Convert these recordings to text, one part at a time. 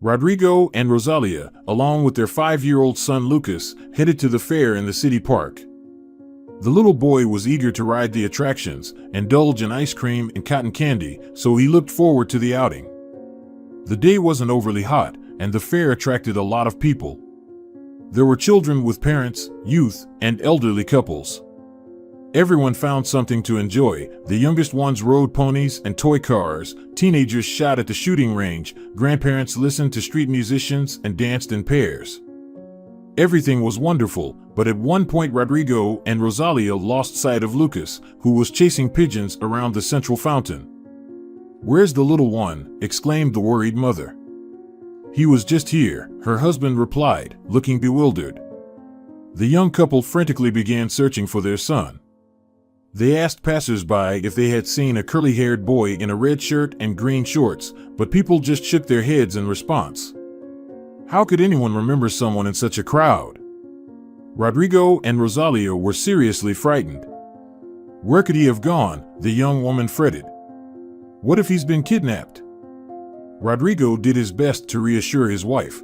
Rodrigo and Rosalia, along with their 5-year-old son Lucas, headed to the fair in the city park. The little boy was eager to ride the attractions, indulge in ice cream and cotton candy, so he looked forward to the outing. The day wasn't overly hot, and the fair attracted a lot of people. There were children with parents, youth, and elderly couples. Everyone found something to enjoy. The youngest ones rode ponies and toy cars, teenagers shot at the shooting range, grandparents listened to street musicians and danced in pairs. Everything was wonderful, but at one point Rodrigo and Rosalia lost sight of Lucas, who was chasing pigeons around the central fountain. "Where's the little one?" exclaimed the worried mother. "He was just here," her husband replied, looking bewildered. The young couple frantically began searching for their son. They asked passers-by if they had seen a curly-haired boy in a red shirt and green shorts, but people just shook their heads in response. How could anyone remember someone in such a crowd? Rodrigo and Rosalia were seriously frightened. Where could he have gone? The young woman fretted. What if he's been kidnapped? Rodrigo did his best to reassure his wife.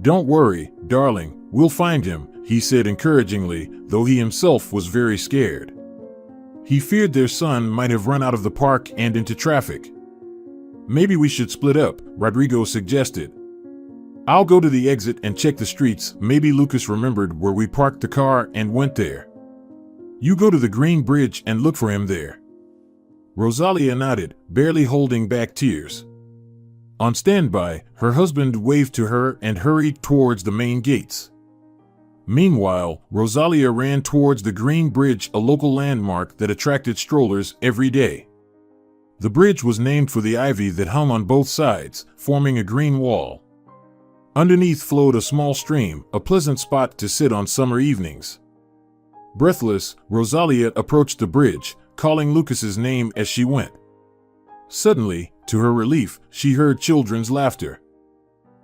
"Don't worry, darling, we'll find him," he said encouragingly, though he himself was very scared. He feared their son might have run out of the park and into traffic. "Maybe we should split up," Rodrigo suggested. "I'll go to the exit and check the streets. Maybe Lucas remembered where we parked the car and went there. You go to the Green Bridge and look for him there." Rosalia nodded, barely holding back tears. On standby, her husband waved to her and hurried towards the main gates. Meanwhile, Rosalia ran towards the Green Bridge, a local landmark that attracted strollers every day. The bridge was named for the ivy that hung on both sides, forming a green wall. Underneath flowed a small stream, a pleasant spot to sit on summer evenings. Breathless, Rosalia approached the bridge, calling Lucas's name as she went. Suddenly, to her relief, she heard children's laughter.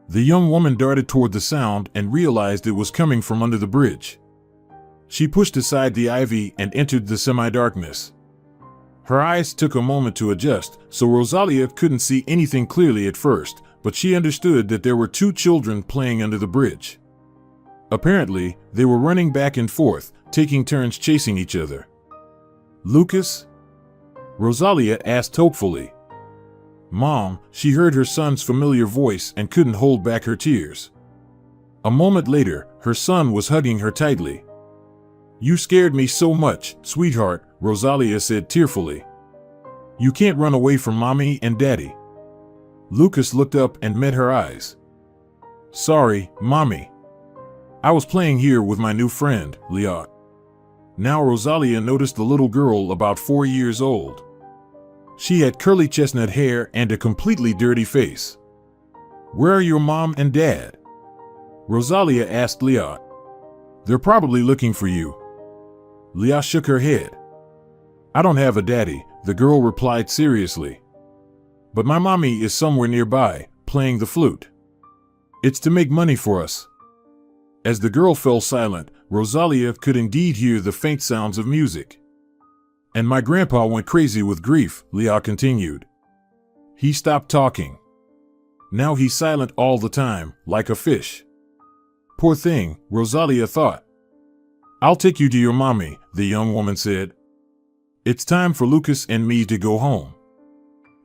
The young woman darted toward the sound and realized it was coming from under the bridge. She pushed aside the ivy and entered the semi-darkness. Her eyes took a moment to adjust, so Rosalia couldn't see anything clearly at first, but she understood that there were 2 children playing under the bridge. Apparently, they were running back and forth, taking turns chasing each other. "Lucas?" Rosalia asked hopefully. "Mom," she heard her son's familiar voice and couldn't hold back her tears. A moment later, her son was hugging her tightly. "You scared me so much, sweetheart," Rosalia said tearfully. "You can't run away from Mommy and Daddy." Lucas looked up and met her eyes. "Sorry, Mommy. I was playing here with my new friend, Leah." Now Rosalia noticed the little girl about 4 years old. She had curly chestnut hair and a completely dirty face. "Where are your mom and dad?" Rosalia asked Leah. "They're probably looking for you." Leah shook her head. "I don't have a daddy," the girl replied seriously. "But my mommy is somewhere nearby, playing the flute. It's to make money for us." As the girl fell silent, Rosalia could indeed hear the faint sounds of music. "And my grandpa went crazy with grief," Leah continued. "He stopped talking. Now he's silent all the time, like a fish." "Poor thing," Rosalia thought. "I'll take you to your mommy," the young woman said. "It's time for Lucas and me to go home."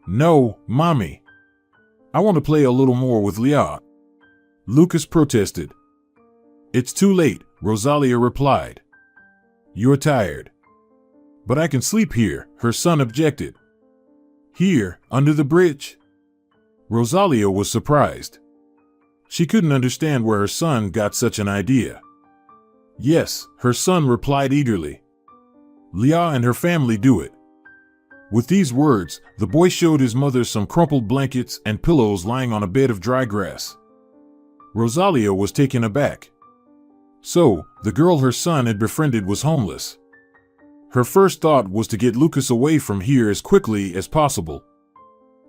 "No, Mommy. I want to play a little more with Leah." Lucas protested. "It's too late," Rosalia replied. "You're tired." "But I can sleep here," her son objected. "Here, under the bridge?" Rosalia was surprised. She couldn't understand where her son got such an idea. "Yes," her son replied eagerly. "Leah and her family do it." With these words, the boy showed his mother some crumpled blankets and pillows lying on a bed of dry grass. Rosalia was taken aback. So, the girl her son had befriended was homeless. Her first thought was to get Lucas away from here as quickly as possible.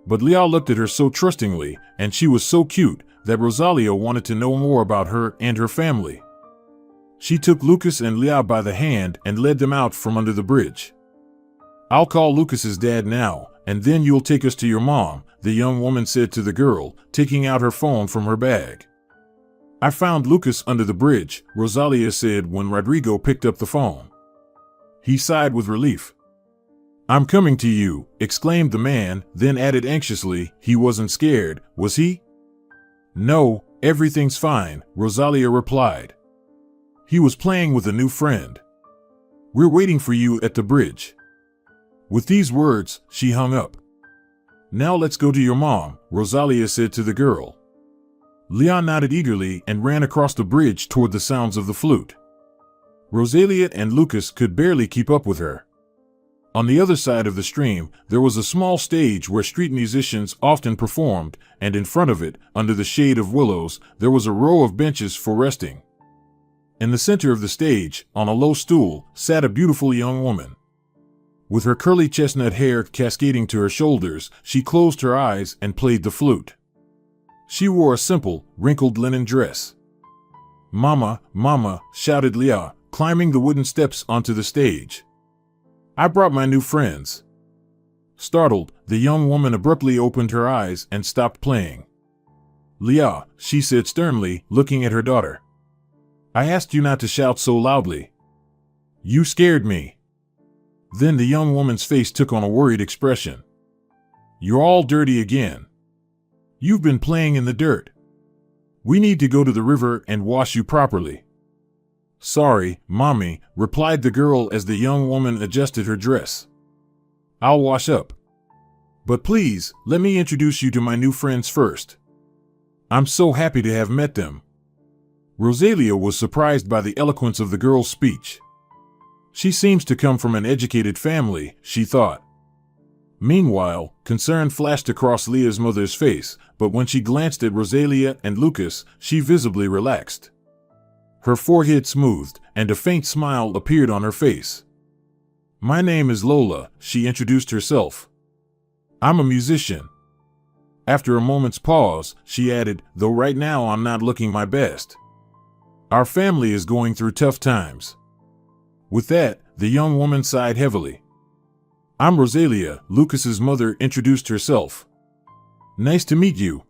But Leah looked at her so trustingly, and she was so cute, that Rosalia wanted to know more about her and her family. She took Lucas and Leah by the hand and led them out from under the bridge. "I'll call Lucas's dad now, And then you'll take us to your mom, the young woman said to the girl, taking out her phone from her bag. I found Lucas under the bridge, Rosalia said when Rodrigo picked up the phone. He sighed with relief. I'm coming to you, exclaimed the man, then added anxiously, he wasn't scared, was he? No, everything's fine, Rosalia replied. He was playing with a new friend. We're waiting for you at the bridge. With these words, she hung up. Now let's go to your mom, Rosalia said to the girl. Leon nodded eagerly and ran across the bridge toward the sounds of the flute. Rosalia and Lucas could barely keep up with her. On the other side of the stream, there was a small stage where street musicians often performed, and in front of it, under the shade of willows, there was a row of benches for resting. In the center of the stage, on a low stool, sat a beautiful young woman. With her curly chestnut hair cascading to her shoulders, she closed her eyes and played the flute. She wore a simple, wrinkled linen dress. Mama, Mama, shouted Leah, climbing the wooden steps onto the stage. I brought my new friends. Startled, the young woman abruptly opened her eyes and stopped playing. Leah, she said sternly, looking at her daughter. I asked you not to shout so loudly. You scared me. Then the young woman's face took on a worried expression. You're all dirty again. You've been playing in the dirt. We need to go to the river and wash you properly. Sorry, Mommy, replied the girl as the young woman adjusted her dress. I'll wash up. But please, let me introduce you to my new friends first. I'm so happy to have met them. Rosalia was surprised by the eloquence of the girl's speech. She seems to come from an educated family, she thought. Meanwhile, concern flashed across Leah's mother's face, but when she glanced at Rosalia and Lucas, she visibly relaxed. Her forehead smoothed, and a faint smile appeared on her face. My name is Lola, she introduced herself. I'm a musician. After a moment's pause, she added, though right now I'm not looking my best. Our family is going through tough times. With that, the young woman sighed heavily. I'm Rosalia, Lucas's mother introduced herself. Nice to meet you.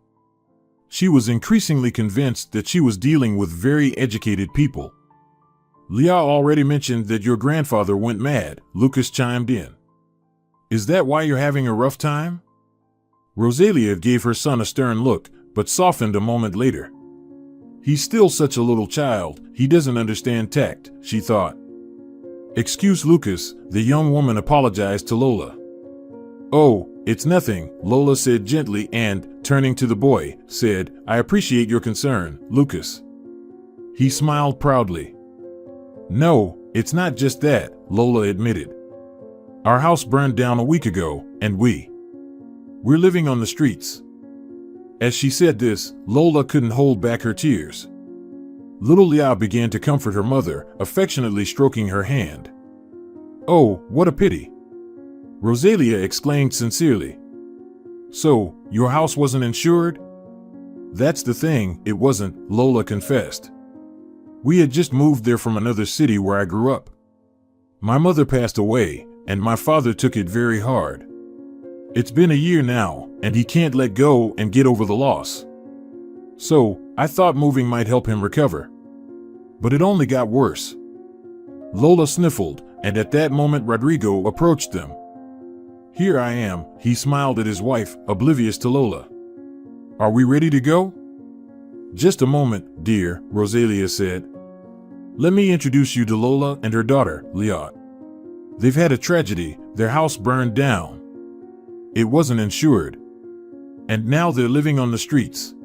She was increasingly convinced that she was dealing with very educated people. Leah already mentioned that your grandfather went mad, Lucas chimed in. Is that why you're having a rough time? Rosalia gave her son a stern look, but softened a moment later. He's still such a little child, he doesn't understand tact, she thought. Excuse Lucas, the young woman apologized to Lola. Oh, it's nothing, Lola said gently and, turning to the boy, said, I appreciate your concern, Lucas. He smiled proudly. No, it's not just that, Lola admitted. Our house burned down a week ago, and we're living on the streets. As she said this, Lola couldn't hold back her tears. Little Leah began to comfort her mother, affectionately stroking her hand. Oh, what a pity! Rosalia exclaimed sincerely. So, your house wasn't insured? That's the thing, it wasn't, Lola confessed. We had just moved there from another city where I grew up. My mother passed away, and my father took it very hard. It's been a year now, and he can't let go and get over the loss. So, I thought moving might help him recover. But it only got worse. Lola sniffled, and at that moment Rodrigo approached them. Here I am, he smiled at his wife, oblivious to Lola. Are we ready to go? Just a moment, dear, Rosalia said. Let me introduce you to Lola and her daughter, Leah. They've had a tragedy, their house burned down. It wasn't insured. And now they're living on the streets.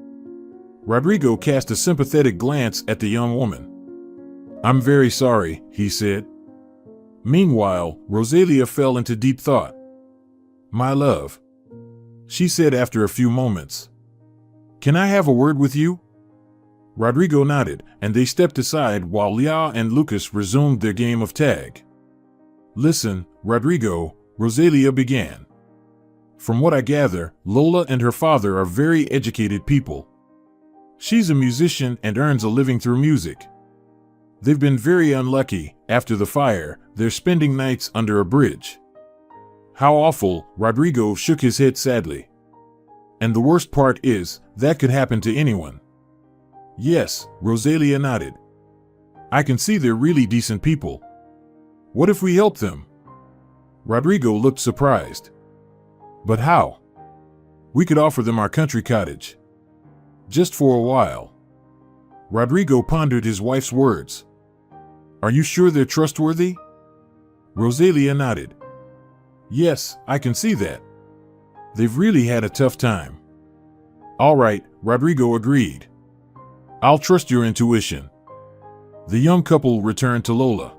Rodrigo cast a sympathetic glance at the young woman. I'm very sorry, he said. Meanwhile, Rosalia fell into deep thought. My love, she said after a few moments. Can I have a word with you? Rodrigo nodded, and they stepped aside while Leah and Lucas resumed their game of tag. Listen, Rodrigo, Rosalia began. From what I gather, Lola and her father are very educated people. She's a musician and earns a living through music. They've been very unlucky. After the fire, they're spending nights under a bridge. How awful, Rodrigo shook his head sadly. And the worst part is, that could happen to anyone. Yes, Rosalia nodded. I can see they're really decent people. What if we help them? Rodrigo looked surprised. But how? We could offer them our country cottage. Just for a while. Rodrigo pondered his wife's words. Are you sure they're trustworthy? Rosalia nodded. Yes, I can see that. They've really had a tough time. All right, Rodrigo agreed. I'll trust your intuition. The young couple returned to Lola.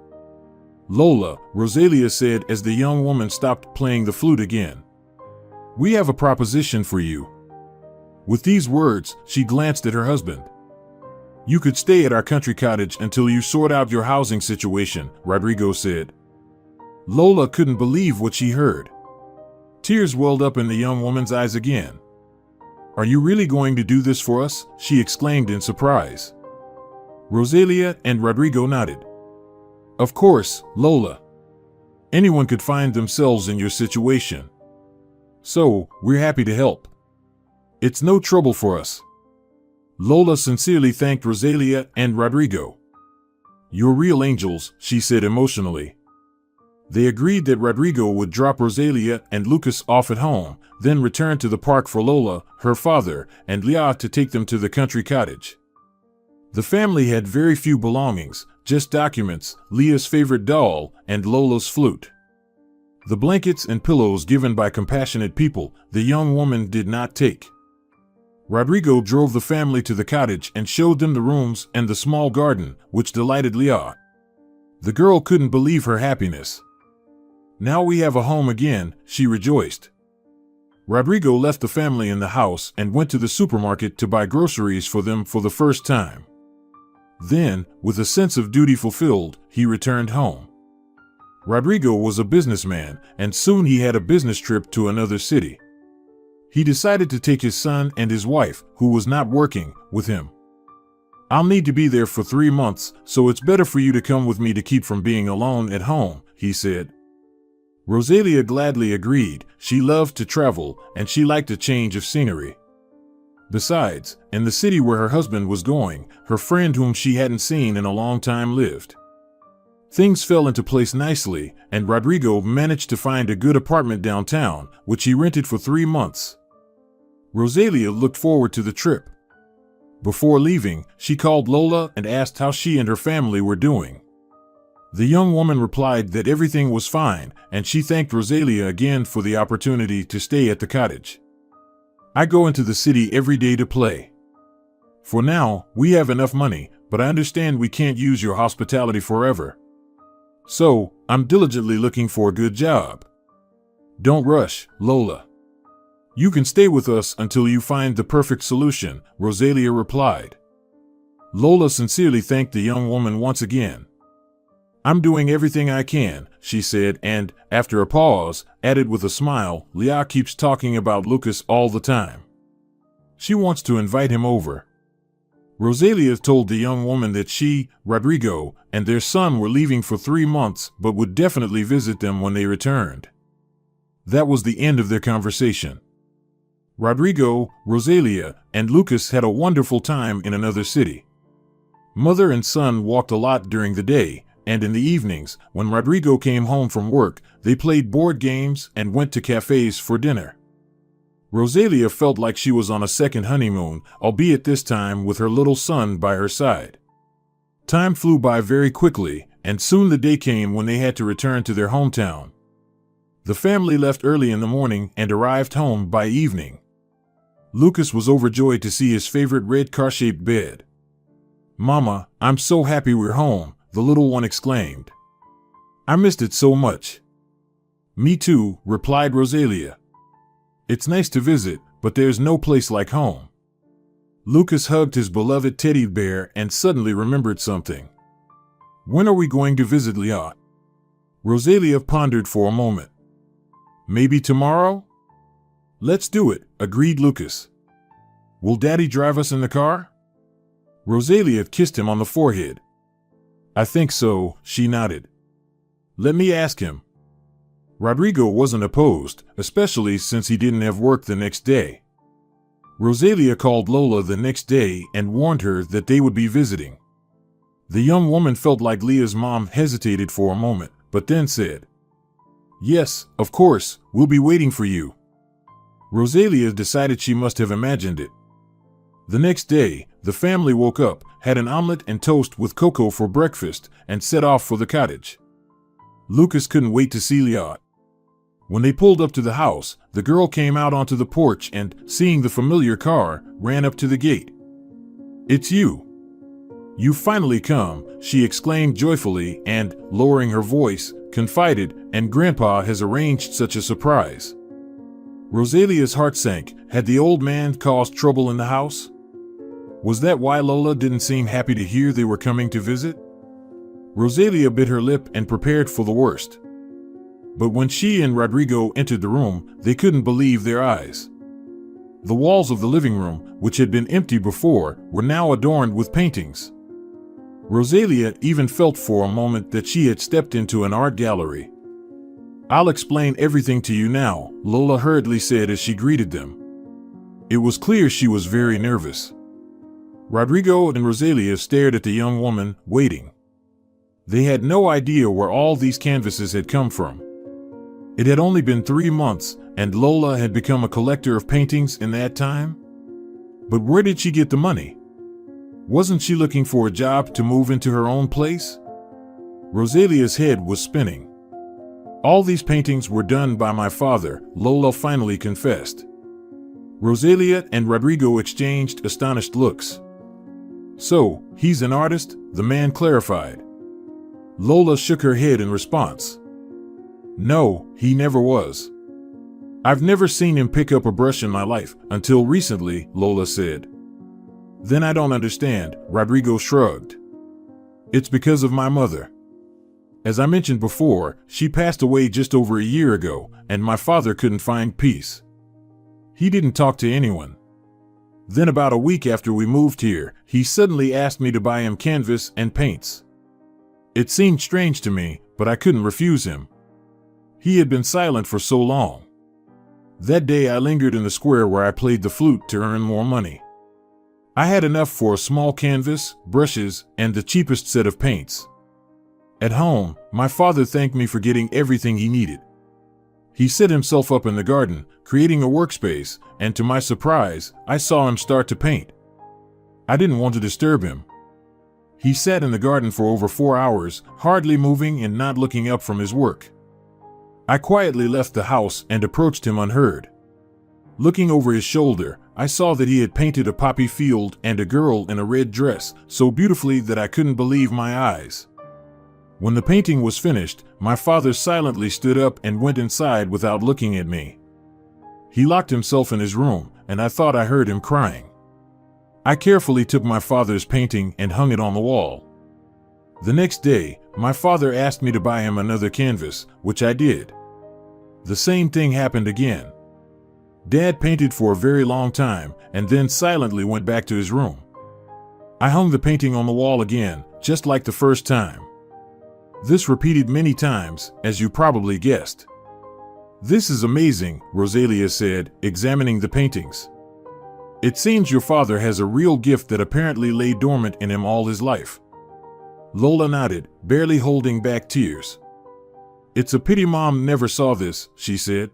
Lola, Rosalia said as the young woman stopped playing the flute again. We have a proposition for you. With these words, she glanced at her husband. You could stay at our country cottage until you sort out your housing situation, Rodrigo said. Lola couldn't believe what she heard. Tears welled up in the young woman's eyes again. Are you really going to do this for us? She exclaimed in surprise. Rosalia and Rodrigo nodded. Of course, Lola. Anyone could find themselves in your situation. So, we're happy to help. It's no trouble for us. Lola sincerely thanked Rosalia and Rodrigo. You're real angels, she said emotionally. They agreed that Rodrigo would drop Rosalia and Lucas off at home, then return to the park for Lola, her father, and Leah to take them to the country cottage. The family had very few belongings, just documents, Leah's favorite doll, and Lola's flute. The blankets and pillows given by compassionate people, the young woman did not take. Rodrigo drove the family to the cottage and showed them the rooms and the small garden, which delighted Leah. The girl couldn't believe her happiness. Now we have a home again, she rejoiced. Rodrigo left the family in the house and went to the supermarket to buy groceries for them for the first time. Then, with a sense of duty fulfilled, he returned home. Rodrigo was a businessman, and soon he had a business trip to another city. He decided to take his son and his wife, who was not working, with him. I'll need to be there for 3 months, so it's better for you to come with me to keep from being alone at home, he said. Rosalia gladly agreed. She loved to travel, and she liked a change of scenery. Besides, in the city where her husband was going, her friend whom she hadn't seen in a long time lived. Things fell into place nicely, and Rodrigo managed to find a good apartment downtown, which he rented for 3 months. Rosalia looked forward to the trip. Before leaving, she called Lola and asked how she and her family were doing. The young woman replied that everything was fine, and she thanked Rosalia again for the opportunity to stay at the cottage. I go into the city every day to play. For now, we have enough money, but I understand we can't use your hospitality forever. So, I'm diligently looking for a good job. Don't rush, Lola. You can stay with us until you find the perfect solution, Rosalia replied. Lola sincerely thanked the young woman once again. I'm doing everything I can, she said, and, after a pause, added with a smile, Leah keeps talking about Lucas all the time. She wants to invite him over. Rosalia told the young woman that she, Rodrigo, and their son were leaving for 3 months but would definitely visit them when they returned. That was the end of their conversation. Rodrigo, Rosalia, and Lucas had a wonderful time in another city. Mother and son walked a lot during the day, and in the evenings, when Rodrigo came home from work, they played board games and went to cafes for dinner. Rosalia felt like she was on a second honeymoon, albeit this time with her little son by her side. Time flew by very quickly, and soon the day came when they had to return to their hometown. The family left early in the morning and arrived home by evening. Lucas was overjoyed to see his favorite red car-shaped bed. "Mama, I'm so happy we're home," the little one exclaimed. "I missed it so much." "Me too," replied Rosalia. "It's nice to visit, but there's no place like home." Lucas hugged his beloved teddy bear and suddenly remembered something. "When are we going to visit Leah?" Rosalia pondered for a moment. "Maybe tomorrow?" "Let's do it," agreed Lucas. "Will Daddy drive us in the car?" Rosalia kissed him on the forehead. "I think so," she nodded. "Let me ask him." Rodrigo wasn't opposed, especially since he didn't have work the next day. Rosalia called Lola the next day and warned her that they would be visiting. The young woman felt like Leah's mom hesitated for a moment, but then said, "Yes, of course, we'll be waiting for you." Rosalia decided she must have imagined it. The next day, the family woke up, had an omelet and toast with cocoa for breakfast, and set off for the cottage. Lucas couldn't wait to see Leah. When they pulled up to the house, the girl came out onto the porch and, seeing the familiar car, ran up to the gate. "It's you. You finally come," she exclaimed joyfully and, lowering her voice, confided, "and Grandpa has arranged such a surprise." Rosalia's heart sank. Had the old man caused trouble in the house? Was that why Lola didn't seem happy to hear they were coming to visit? Rosalia bit her lip and prepared for the worst. But when she and Rodrigo entered the room, they couldn't believe their eyes. The walls of the living room, which had been empty before, were now adorned with paintings. Rosalia even felt for a moment that she had stepped into an art gallery. "I'll explain everything to you now," Lola hurriedly said as she greeted them. It was clear she was very nervous. Rodrigo and Rosalia stared at the young woman, waiting. They had no idea where all these canvases had come from. It had only been 3 months, and Lola had become a collector of paintings in that time? But where did she get the money? Wasn't she looking for a job to move into her own place? Rosalia's head was spinning. "All these paintings were done by my father," Lola finally confessed. Rosalia and Rodrigo exchanged astonished looks. "So, he's an artist?" the man clarified. Lola shook her head in response. "No, he never was. I've never seen him pick up a brush in my life, until recently," Lola said. "Then I don't understand," Rodrigo shrugged. "It's because of my mother. As I mentioned before, she passed away just over a year ago, and my father couldn't find peace. He didn't talk to anyone. Then about a week after we moved here, he suddenly asked me to buy him canvas and paints. It seemed strange to me, but I couldn't refuse him. He had been silent for so long. That day I lingered in the square where I played the flute to earn more money. I had enough for a small canvas, brushes, and the cheapest set of paints. At home, my father thanked me for getting everything he needed. He set himself up in the garden, creating a workspace, and to my surprise, I saw him start to paint. I didn't want to disturb him. He sat in the garden for over 4 hours, hardly moving and not looking up from his work. I quietly left the house and approached him unheard. Looking over his shoulder, I saw that he had painted a poppy field and a girl in a red dress, so beautifully that I couldn't believe my eyes. When the painting was finished, my father silently stood up and went inside without looking at me. He locked himself in his room, and I thought I heard him crying. I carefully took my father's painting and hung it on the wall. The next day, my father asked me to buy him another canvas, which I did. The same thing happened again. Dad painted for a very long time, and then silently went back to his room. I hung the painting on the wall again, just like the first time. This repeated many times, as you probably guessed. "This is amazing," Rosalia said, examining the paintings. "It seems your father has a real gift that apparently lay dormant in him all his life." Lola nodded, barely holding back tears. "It's a pity Mom never saw this," she said.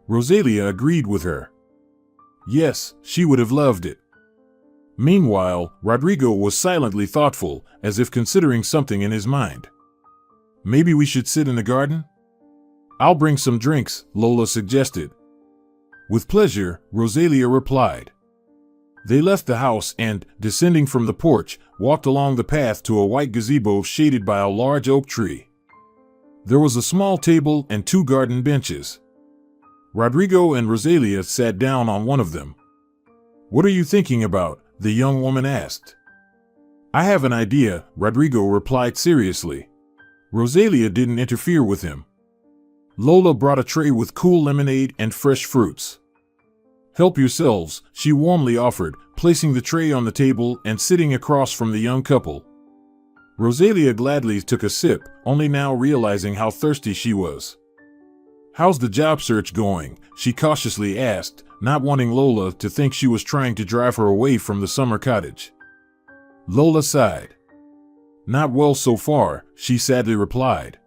Rosalia agreed with her. Yes, she would have loved it. Meanwhile, Rodrigo was silently thoughtful, as if considering something in his mind. "Maybe we should sit in the garden?" "I'll bring some drinks," Lola suggested. "With pleasure," Rosalia replied. They left the house and, descending from the porch, walked along the path to a white gazebo shaded by a large oak tree. There was a small table and 2 garden benches. Rodrigo and Rosalia sat down on one of them. "What are you thinking about?" the young woman asked. "I have an idea," Rodrigo replied seriously. Rosalia didn't interfere with him. Lola brought a tray with cool lemonade and fresh fruits. "Help yourselves," she warmly offered, placing the tray on the table and sitting across from the young couple. Rosalia gladly took a sip, only now realizing how thirsty she was. "How's the job search going?" she cautiously asked, not wanting Lola to think she was trying to drive her away from the summer cottage. Lola sighed. "Not well so far," she sadly replied.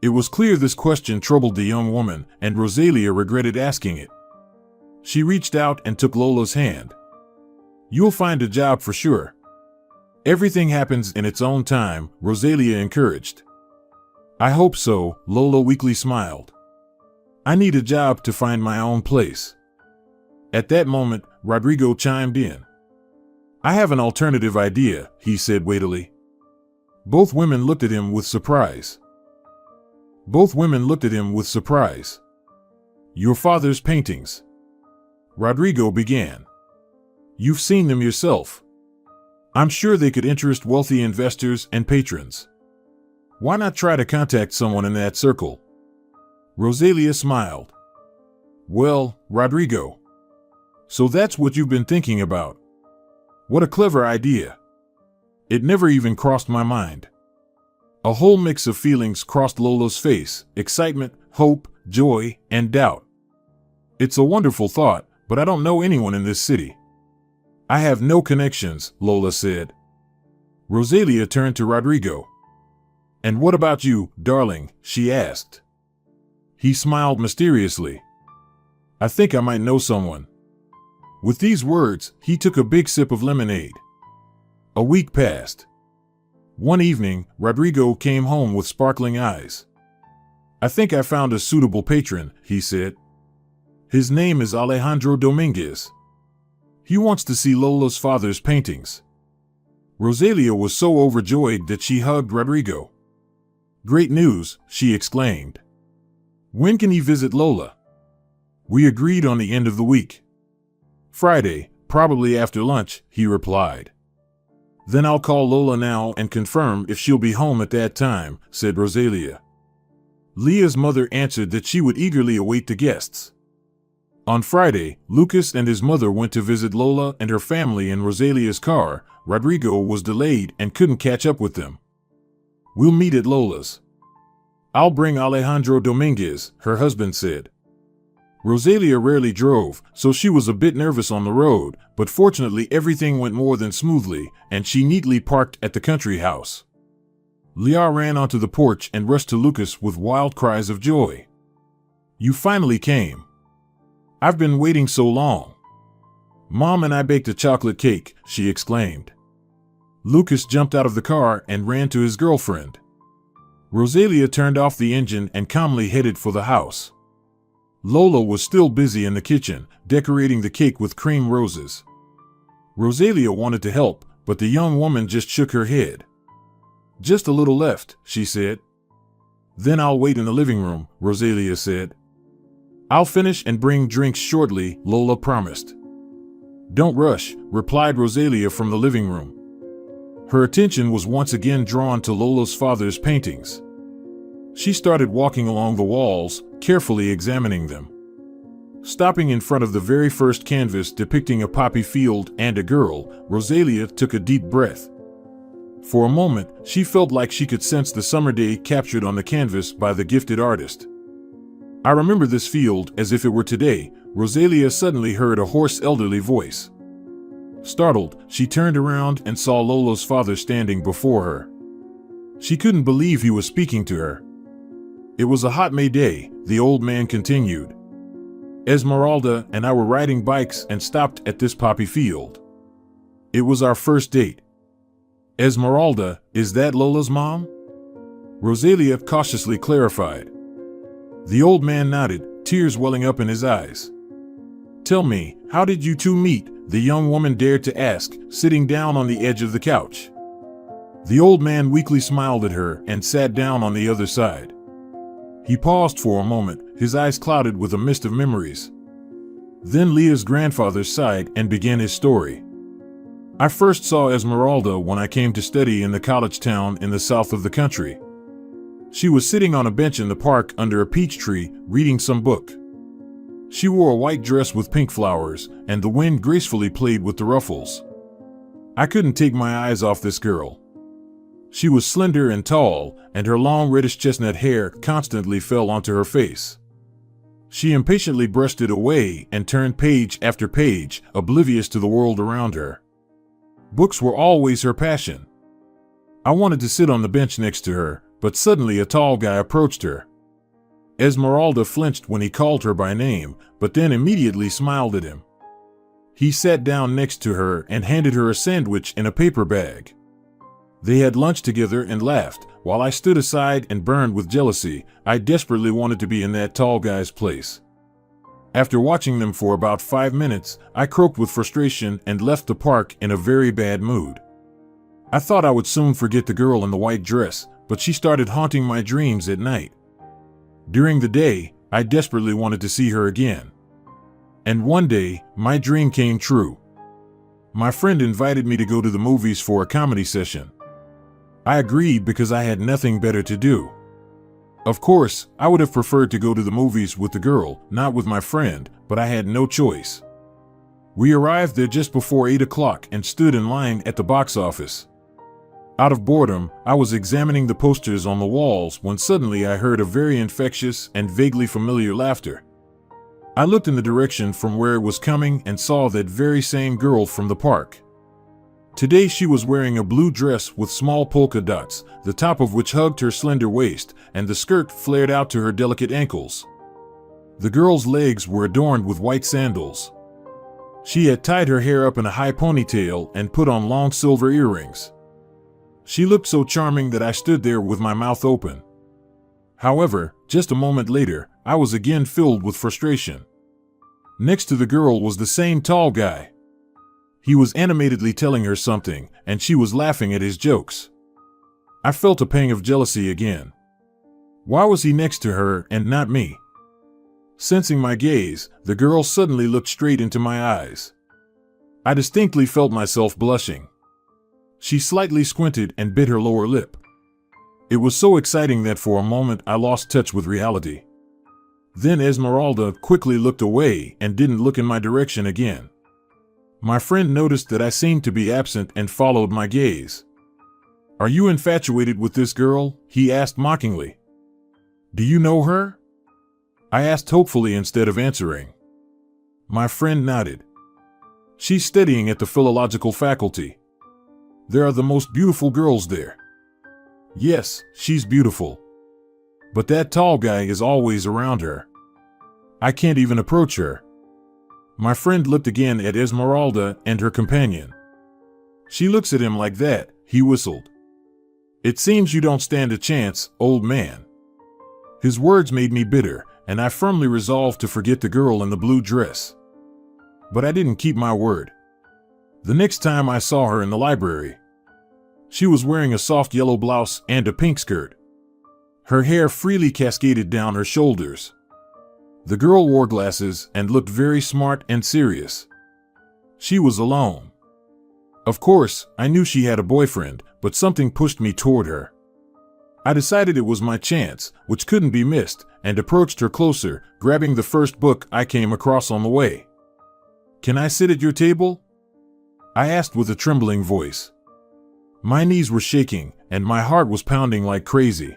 It was clear this question troubled the young woman, and Rosalia regretted asking it. She reached out and took Lola's hand. "You'll find a job for sure. Everything happens in its own time," Rosalia encouraged. "I hope so," Lola weakly smiled. "I need a job to find my own place." At that moment, Rodrigo chimed in. "I have an alternative idea," he said weightily. Both women looked at him with surprise. "Your father's paintings," Rodrigo began. "You've seen them yourself. I'm sure they could interest wealthy investors and patrons. Why not try to contact someone in that circle?" Rosalia smiled. "Well, Rodrigo, so that's what you've been thinking about. What a clever idea. It never even crossed my mind." A whole mix of feelings crossed Lola's face: excitement, hope, joy, and doubt. "It's a wonderful thought, but I don't know anyone in this city." "I have no connections," Lola said. Rosalia turned to Rodrigo. "And what about you, darling?" she asked. He smiled mysteriously. "I think I might know someone." With these words, he took a big sip of lemonade. A week passed. One evening, Rodrigo came home with sparkling eyes. "I think I found a suitable patron," he said. "His name is Alejandro Dominguez. He wants to see Lola's father's paintings." Rosalia was so overjoyed that she hugged Rodrigo. "Great news," she exclaimed. "When can he visit Lola?" "We agreed on the end of the week." "Friday, probably after lunch," he replied. "Then I'll call Lola now and confirm if she'll be home at that time," said Rosalia. Leah's mother answered that she would eagerly await the guests. On Friday, Lucas and his mother went to visit Lola and her family in Rosalia's car. Rodrigo was delayed and couldn't catch up with them. "We'll meet at Lola's. I'll bring Alejandro Dominguez," her husband said. Rosalia rarely drove, so she was a bit nervous on the road, but fortunately everything went more than smoothly, and she neatly parked at the country house. Leah ran onto the porch and rushed to Lucas with wild cries of joy. "You finally came. I've been waiting so long. Mom and I baked a chocolate cake," she exclaimed. Lucas jumped out of the car and ran to his girlfriend. Rosalia turned off the engine and calmly headed for the house. Lola was still busy in the kitchen, decorating the cake with cream roses. Rosalia wanted to help, but the young woman just shook her head. "Just a little left," she said. "Then I'll wait in the living room," Rosalia said. "I'll finish and bring drinks shortly," Lola promised. "Don't rush," replied Rosalia from the living room. Her attention was once again drawn to Lola's father's paintings. She started walking along the walls, carefully examining them. Stopping in front of the very first canvas depicting a poppy field and a girl, Rosalia took a deep breath. For a moment, she felt like she could sense the summer day captured on the canvas by the gifted artist. "I remember this field as if it were today," Rosalia suddenly heard a hoarse elderly voice. Startled, she turned around and saw Lola's father standing before her. She couldn't believe he was speaking to her. "It was a hot May day," the old man continued. "Esmeralda and I were riding bikes and stopped at this poppy field. It was our first date." "Esmeralda, is that Lola's mom?" Rosalia cautiously clarified. The old man nodded, tears welling up in his eyes. "Tell me, how did you two meet?" the young woman dared to ask, sitting down on the edge of the couch. The old man weakly smiled at her and sat down on the other side. He paused for a moment, his eyes clouded with a mist of memories. Then Leah's grandfather sighed and began his story. "I first saw Esmeralda when I came to study in the college town in the south of the country. She was sitting on a bench in the park under a peach tree, reading some book. She wore a white dress with pink flowers, and the wind gracefully played with the ruffles. I couldn't take my eyes off this girl. She was slender and tall, and her long reddish chestnut hair constantly fell onto her face. She impatiently brushed it away and turned page after page, oblivious to the world around her. Books were always her passion. I wanted to sit on the bench next to her, but suddenly a tall guy approached her. Esmeralda flinched when he called her by name, but then immediately smiled at him. He sat down next to her and handed her a sandwich in a paper bag. They had lunch together and laughed, while I stood aside and burned with jealousy. I desperately wanted to be in that tall guy's place. After watching them for about 5 minutes, I croaked with frustration and left the park in a very bad mood. I thought I would soon forget the girl in the white dress, but she started haunting my dreams at night. During the day, I desperately wanted to see her again. And one day, my dream came true. My friend invited me to go to the movies for a comedy session. I agreed because I had nothing better to do. Of course, I would have preferred to go to the movies with the girl, not with my friend, but I had no choice. We arrived there just before 8 o'clock and stood in line at the box office. Out of boredom, I was examining the posters on the walls when suddenly I heard a very infectious and vaguely familiar laughter. I looked in the direction from where it was coming and saw that very same girl from the park. Today she was wearing a blue dress with small polka dots, the top of which hugged her slender waist, and the skirt flared out to her delicate ankles. The girl's legs were adorned with white sandals. She had tied her hair up in a high ponytail and put on long silver earrings. She looked so charming that I stood there with my mouth open. However, just a moment later, I was again filled with frustration. Next to the girl was the same tall guy. He was animatedly telling her something, and she was laughing at his jokes. I felt a pang of jealousy again. Why was he next to her and not me? Sensing my gaze, the girl suddenly looked straight into my eyes. I distinctly felt myself blushing. She slightly squinted and bit her lower lip. It was so exciting that for a moment I lost touch with reality. Then Esmeralda quickly looked away and didn't look in my direction again. My friend noticed that I seemed to be absent and followed my gaze. "Are you infatuated with this girl?" he asked mockingly. "Do you know her?" I asked hopefully instead of answering. My friend nodded. "She's studying at the philological faculty. There are the most beautiful girls there." "Yes, she's beautiful. But that tall guy is always around her. I can't even approach her." My friend looked again at Esmeralda and her companion. "She looks at him like that," he whistled. "It seems you don't stand a chance, old man." His words made me bitter, and I firmly resolved to forget the girl in the blue dress. But I didn't keep my word. The next time I saw her in the library, she was wearing a soft yellow blouse and a pink skirt. Her hair freely cascaded down her shoulders. The girl wore glasses and looked very smart and serious. She was alone. Of course, I knew she had a boyfriend, but something pushed me toward her. I decided it was my chance, which couldn't be missed, and approached her closer, grabbing the first book I came across on the way. "Can I sit at your table?" I asked with a trembling voice. My knees were shaking, and my heart was pounding like crazy.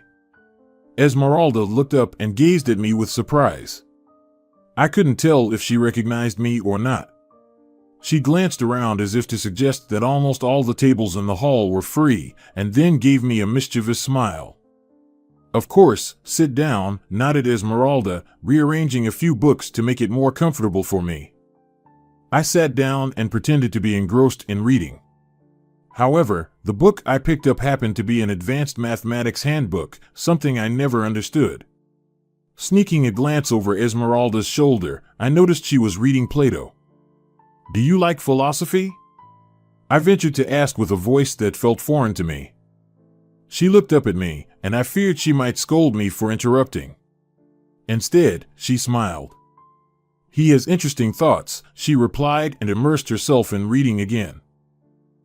Esmeralda looked up and gazed at me with surprise. I couldn't tell if she recognized me or not. She glanced around as if to suggest that almost all the tables in the hall were free, and then gave me a mischievous smile. "Of course, sit down," nodded Esmeralda, rearranging a few books to make it more comfortable for me. I sat down and pretended to be engrossed in reading. However, the book I picked up happened to be an advanced mathematics handbook, something I never understood. Sneaking a glance over Esmeralda's shoulder, I noticed she was reading Plato. "Do you like philosophy?" I ventured to ask with a voice that felt foreign to me. She looked up at me, and I feared she might scold me for interrupting. Instead, she smiled. "He has interesting thoughts," she replied, and immersed herself in reading again.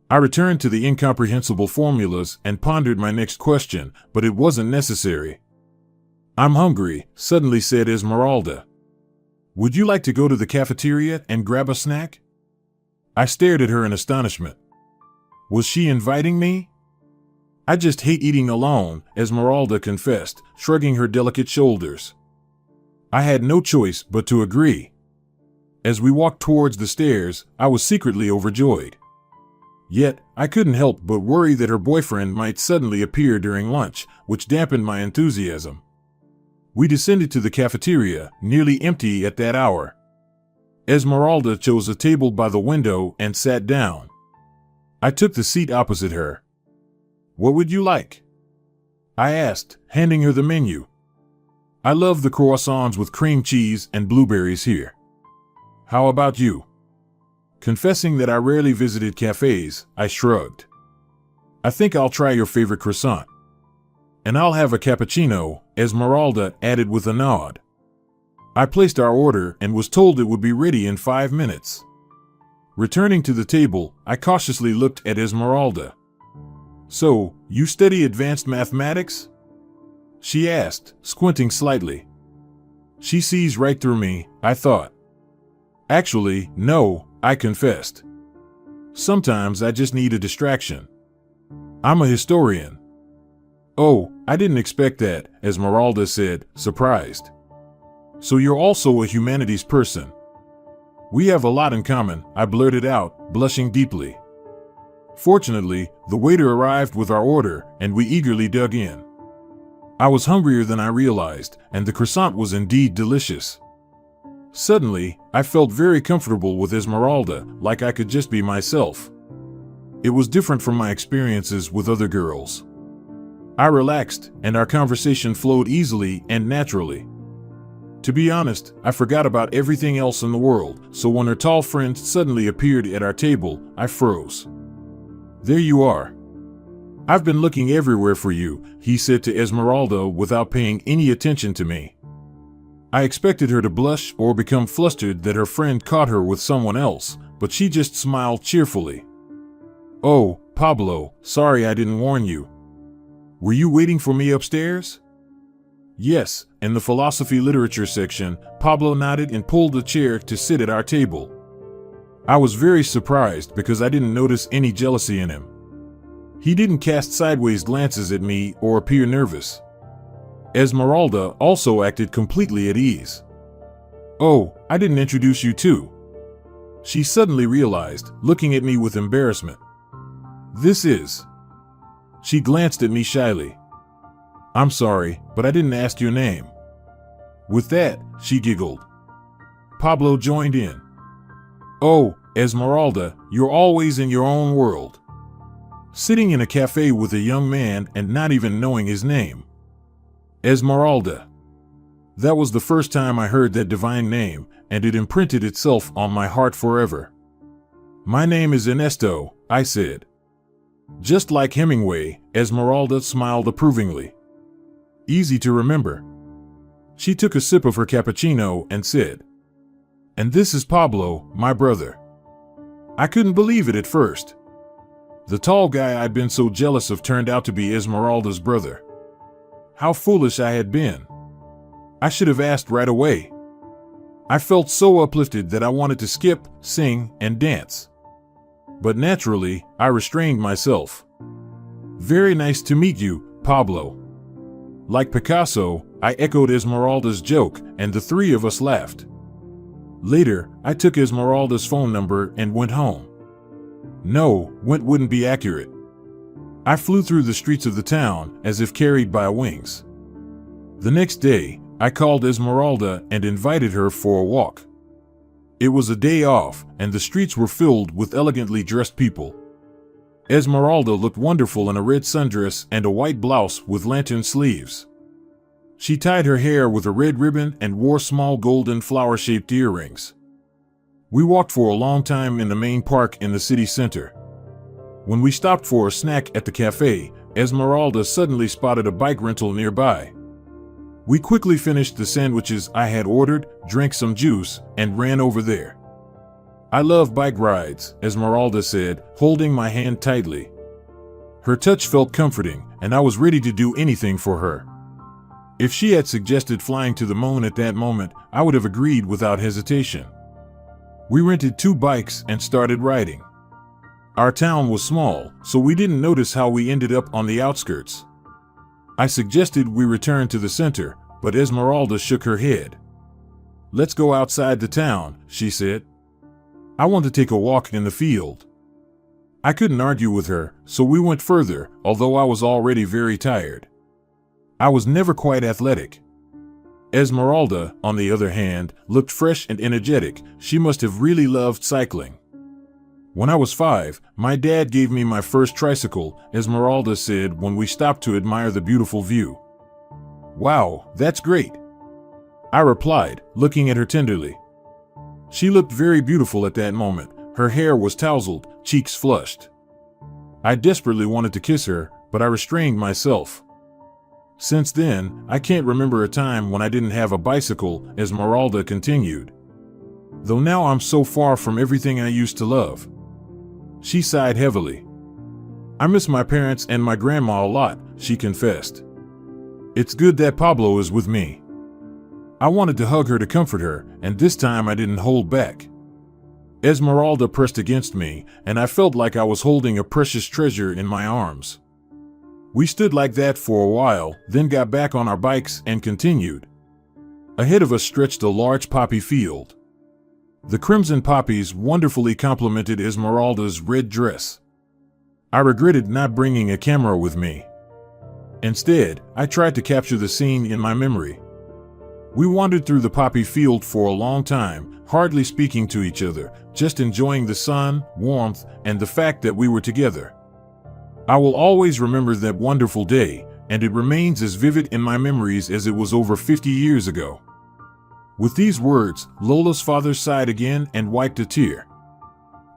I returned to the incomprehensible formulas and pondered my next question, but it wasn't necessary. "I'm hungry," suddenly said Esmeralda. "Would you like to go to the cafeteria and grab a snack?" I stared at her in astonishment. Was she inviting me? "I just hate eating alone," Esmeralda confessed, shrugging her delicate shoulders. I had no choice but to agree. As we walked towards the stairs, I was secretly overjoyed. Yet, I couldn't help but worry that her boyfriend might suddenly appear during lunch, which dampened my enthusiasm. We descended to the cafeteria, nearly empty at that hour. Esmeralda chose a table by the window and sat down. I took the seat opposite her. "What would you like?" I asked, handing her the menu. "I love the croissants with cream cheese and blueberries here. How about you?" Confessing that I rarely visited cafes, I shrugged. "I think I'll try your favorite croissant." "And I'll have a cappuccino," Esmeralda added with a nod. I placed our order and was told it would be ready in 5 minutes. Returning to the table, I cautiously looked at Esmeralda. "So, you study advanced mathematics?" she asked, squinting slightly. She sees right through me, I thought. "Actually, no," I confessed. "Sometimes I just need a distraction. I'm a historian." "Oh, I didn't expect that," Esmeralda said, surprised. "So you're also a humanities person?" "We have a lot in common," I blurted out, blushing deeply. Fortunately, the waiter arrived with our order, and we eagerly dug in. I was hungrier than I realized, and the croissant was indeed delicious. Suddenly, I felt very comfortable with Esmeralda, like I could just be myself. It was different from my experiences with other girls. I relaxed, and our conversation flowed easily and naturally. To be honest, I forgot about everything else in the world, so when her tall friend suddenly appeared at our table, I froze. "There you are. I've been looking everywhere for you," he said to Esmeralda without paying any attention to me. I expected her to blush or become flustered that her friend caught her with someone else, but she just smiled cheerfully. "Oh, Pablo, sorry I didn't warn you. Were you waiting for me upstairs?" "Yes," in the philosophy literature section, Pablo nodded and pulled a chair to sit at our table. I was very surprised because I didn't notice any jealousy in him. He didn't cast sideways glances at me or appear nervous. Esmeralda also acted completely at ease. "Oh, I didn't introduce you too," she suddenly realized, looking at me with embarrassment. "This is..." She glanced at me shyly. "I'm sorry, but I didn't ask your name." With that, she giggled. Pablo joined in. "Oh, Esmeralda, you're always in your own world. Sitting in a cafe with a young man and not even knowing his name. Esmeralda." That was the first time I heard that divine name, and it imprinted itself on my heart forever. "My name is Ernesto," I said. Just like Hemingway, Esmeralda smiled approvingly. "Easy to remember." She took a sip of her cappuccino and said, "And this is Pablo, my brother." I couldn't believe it at first. The tall guy I'd been so jealous of turned out to be Esmeralda's brother. How foolish I had been. I should have asked right away. I felt so uplifted that I wanted to skip, sing, and dance. But naturally, I restrained myself. "Very nice to meet you, Pablo." Like Picasso, I echoed Esmeralda's joke, and the three of us laughed. Later, I took Esmeralda's phone number and went home. No, went wouldn't be accurate. I flew through the streets of the town as if carried by wings. The next day, I called Esmeralda and invited her for a walk. It was a day off, and the streets were filled with elegantly dressed people. Esmeralda looked wonderful in a red sundress and a white blouse with lantern sleeves. She tied her hair with a red ribbon and wore small golden flower-shaped earrings. We walked for a long time in the main park in the city center. When we stopped for a snack at the cafe, Esmeralda suddenly spotted a bike rental nearby. We quickly finished the sandwiches I had ordered, drank some juice, and ran over there. "I love bike rides," Esmeralda said, holding my hand tightly. Her touch felt comforting, and I was ready to do anything for her. If she had suggested flying to the moon at that moment, I would have agreed without hesitation. We rented 2 bikes and started riding. Our town was small, so we didn't notice how we ended up on the outskirts. I suggested we return to the center, but Esmeralda shook her head. "Let's go outside the town," she said. "I want to take a walk in the field." I couldn't argue with her, so we went further, although I was already very tired. I was never quite athletic. Esmeralda, on the other hand, looked fresh and energetic. She must have really loved cycling. "When I was 5, my dad gave me my first tricycle," Esmeralda said when we stopped to admire the beautiful view. "Wow, that's great," I replied, looking at her tenderly. She looked very beautiful at that moment. Her hair was tousled, cheeks flushed. I desperately wanted to kiss her, but I restrained myself. "Since then, I can't remember a time when I didn't have a bicycle," Esmeralda continued. "Though now I'm so far from everything I used to love." She sighed heavily. "I miss my parents and my grandma a lot," she confessed. "It's good that Pablo is with me." I wanted to hug her to comfort her, and this time I didn't hold back. Esmeralda pressed against me, and I felt like I was holding a precious treasure in my arms. We stood like that for a while, then got back on our bikes and continued. Ahead of us stretched a large poppy field. The crimson poppies wonderfully complemented Esmeralda's red dress. I regretted not bringing a camera with me. Instead, I tried to capture the scene in my memory. We wandered through the poppy field for a long time, hardly speaking to each other, just enjoying the sun, warmth, and the fact that we were together. I will always remember that wonderful day, and it remains as vivid in my memories as it was over 50 years ago. With these words, Lola's father sighed again and wiped a tear.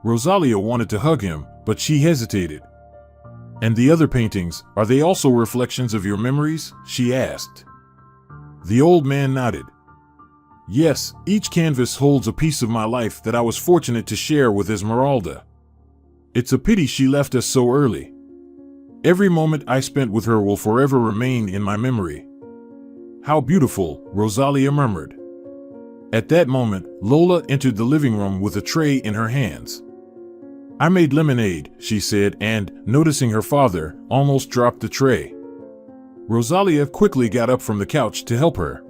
Rosalia wanted to hug him, but she hesitated. "And the other paintings, are they also reflections of your memories?" she asked. The old man nodded. "Yes, each canvas holds a piece of my life that I was fortunate to share with Esmeralda. It's a pity she left us so early. Every moment I spent with her will forever remain in my memory." "How beautiful," Rosalia murmured. At that moment, Lola entered the living room with a tray in her hands. "I made lemonade," she said, and, noticing her father, almost dropped the tray. Rosalia quickly got up from the couch to help her.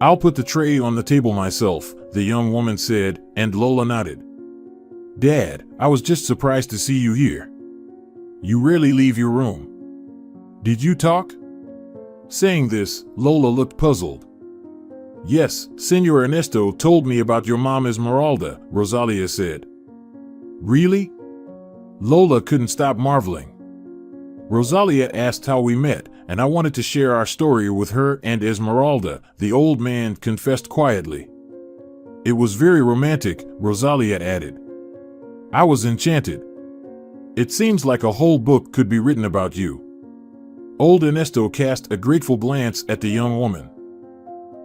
"I'll put the tray on the table myself," the young woman said, and Lola nodded. "Dad, I was just surprised to see you here. You rarely leave your room. Did you talk?" Saying this, Lola looked puzzled. "Yes, Senor Ernesto told me about your mom Esmeralda," Rosalia said. "Really?" Lola couldn't stop marveling. Rosalia asked how we met, and I wanted to share our story with her and Esmeralda, the old man confessed quietly. "It was very romantic," Rosalia added. "I was enchanted. It seems like a whole book could be written about you." Old Ernesto cast a grateful glance at the young woman.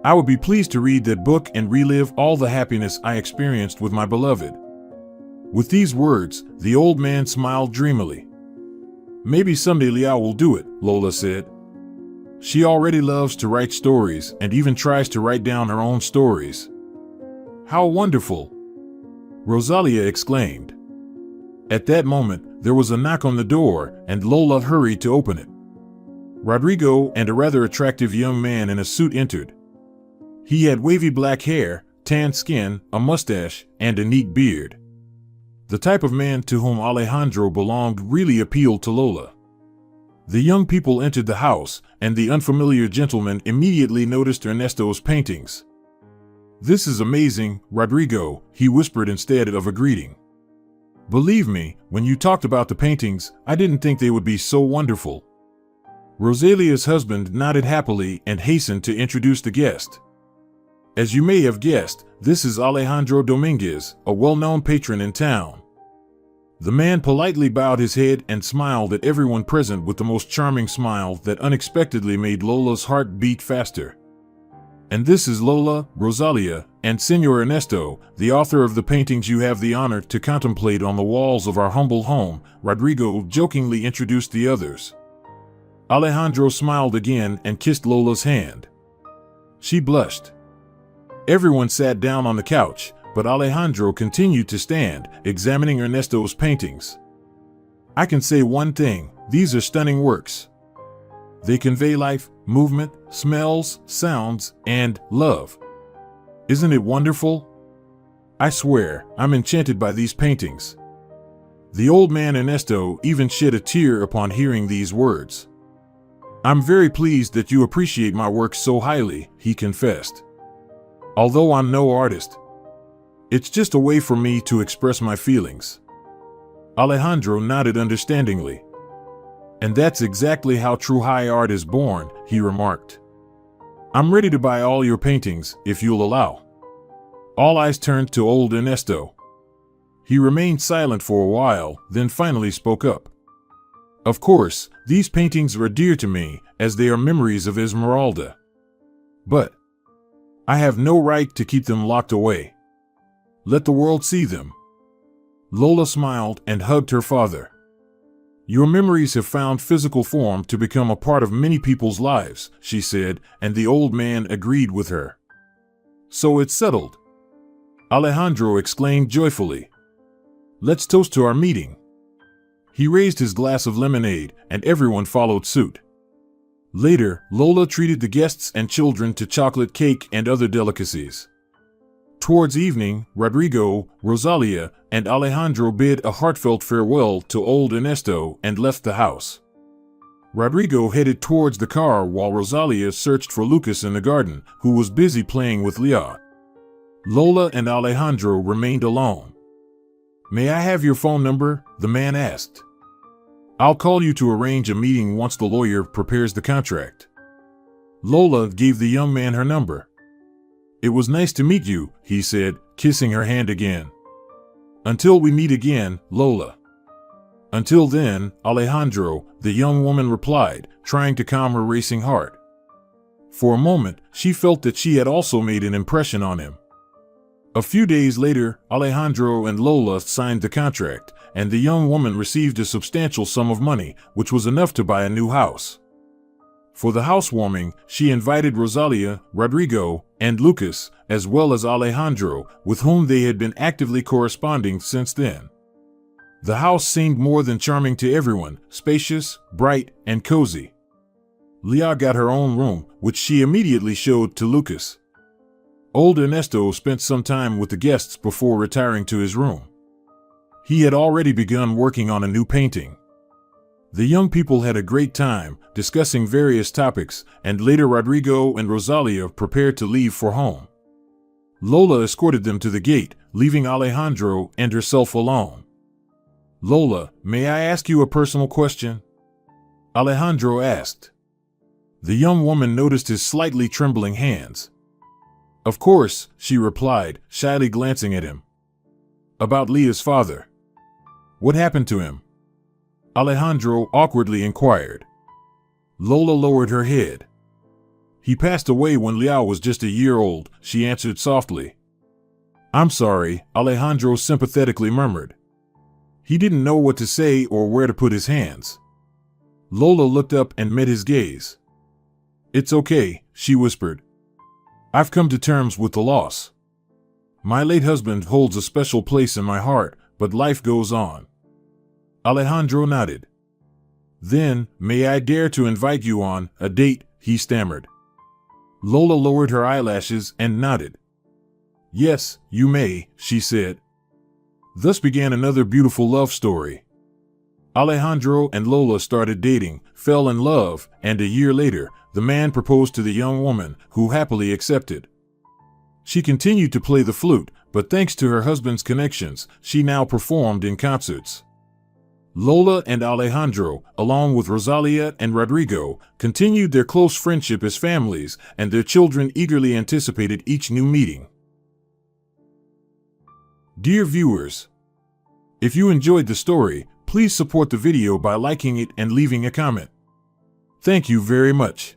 "I would be pleased to read that book and relive all the happiness I experienced with my beloved." With these words, the old man smiled dreamily. "Maybe someday Liao will do it," Lola said. "She already loves to write stories and even tries to write down her own stories." "How wonderful!" Rosalia exclaimed. At that moment, there was a knock on the door, and Lola hurried to open it. Rodrigo and a rather attractive young man in a suit entered. He had wavy black hair, tan skin, a mustache, and a neat beard. The type of man to whom Alejandro belonged really appealed to Lola. The young people entered the house, and the unfamiliar gentleman immediately noticed Ernesto's paintings. "This is amazing, Rodrigo," he whispered instead of a greeting. "Believe me, when you talked about the paintings, I didn't think they would be so wonderful." Rosalia's husband nodded happily and hastened to introduce the guest. "As you may have guessed, this is Alejandro Dominguez, a well-known patron in town." The man politely bowed his head and smiled at everyone present with the most charming smile that unexpectedly made Lola's heart beat faster. "And this is Lola, Rosalia, and Senor Ernesto, the author of the paintings you have the honor to contemplate on the walls of our humble home," Rodrigo jokingly introduced the others. Alejandro smiled again and kissed Lola's hand. She blushed. Everyone sat down on the couch, but Alejandro continued to stand, examining Ernesto's paintings. "I can say one thing, these are stunning works. They convey life, movement, smells, sounds, and love. Isn't it wonderful? I swear, I'm enchanted by these paintings. The old man Ernesto even shed a tear upon hearing these words. I'm very pleased that you appreciate my work so highly, he confessed. Although I'm no artist, it's just a way for me to express my feelings. Alejandro nodded understandingly. And that's exactly how true high art is born, he remarked. I'm ready to buy all your paintings, if you'll allow. All eyes turned to old Ernesto. He remained silent for a while, then finally spoke up. Of course, these paintings are dear to me, as they are memories of Esmeralda. But I have no right to keep them locked away. Let the world see them. Lola smiled and hugged her father. Your memories have found physical form to become a part of many people's lives, she said, and the old man agreed with her. So it's settled. Alejandro exclaimed joyfully. Let's toast to our meeting. He raised his glass of lemonade, and everyone followed suit. Later, Lola treated the guests and children to chocolate cake and other delicacies. Towards evening, Rodrigo, Rosalia, and Alejandro bid a heartfelt farewell to old Ernesto and left the house. Rodrigo headed towards the car while Rosalia searched for Lucas in the garden, who was busy playing with Leah. Lola and Alejandro remained alone. May I have your phone number? The man asked. I'll call you to arrange a meeting once the lawyer prepares the contract. Lola gave the young man her number. It was nice to meet you, he said, kissing her hand again. Until we meet again, Lola. Until then, Alejandro, the young woman replied, trying to calm her racing heart. For a moment, she felt that she had also made an impression on him. A few days later, Alejandro and Lola signed the contract, and the young woman received a substantial sum of money, which was enough to buy a new house. For the housewarming, she invited Rosalia, Rodrigo, and Lucas, as well as Alejandro, with whom they had been actively corresponding since then. The house seemed more than charming to everyone, spacious, bright, and cozy. Leah got her own room, which she immediately showed to Lucas. Old Ernesto spent some time with the guests before retiring to his room. He had already begun working on a new painting. The young people had a great time, discussing various topics, and later Rodrigo and Rosalia prepared to leave for home. Lola escorted them to the gate, leaving Alejandro and herself alone. Lola, may I ask you a personal question? Alejandro asked. The young woman noticed his slightly trembling hands. Of course, she replied, shyly glancing at him. About Leah's father. What happened to him? Alejandro awkwardly inquired. Lola lowered her head. He passed away when Leah was just a year old, she answered softly. I'm sorry, Alejandro sympathetically murmured. He didn't know what to say or where to put his hands. Lola looked up and met his gaze. It's okay, she whispered. I've come to terms with the loss. My late husband holds a special place in my heart, but life goes on. Alejandro nodded. Then, may I dare to invite you on a date, he stammered. Lola lowered her eyelashes and nodded. Yes, you may, she said. Thus began another beautiful love story. Alejandro and Lola started dating, fell in love, and a year later, the man proposed to the young woman, who happily accepted. She continued to play the flute, but thanks to her husband's connections, she now performed in concerts. Lola and Alejandro, along with Rosalia and Rodrigo, continued their close friendship as families, and their children eagerly anticipated each new meeting. Dear viewers, if you enjoyed the story, please support the video by liking it and leaving a comment. Thank you very much.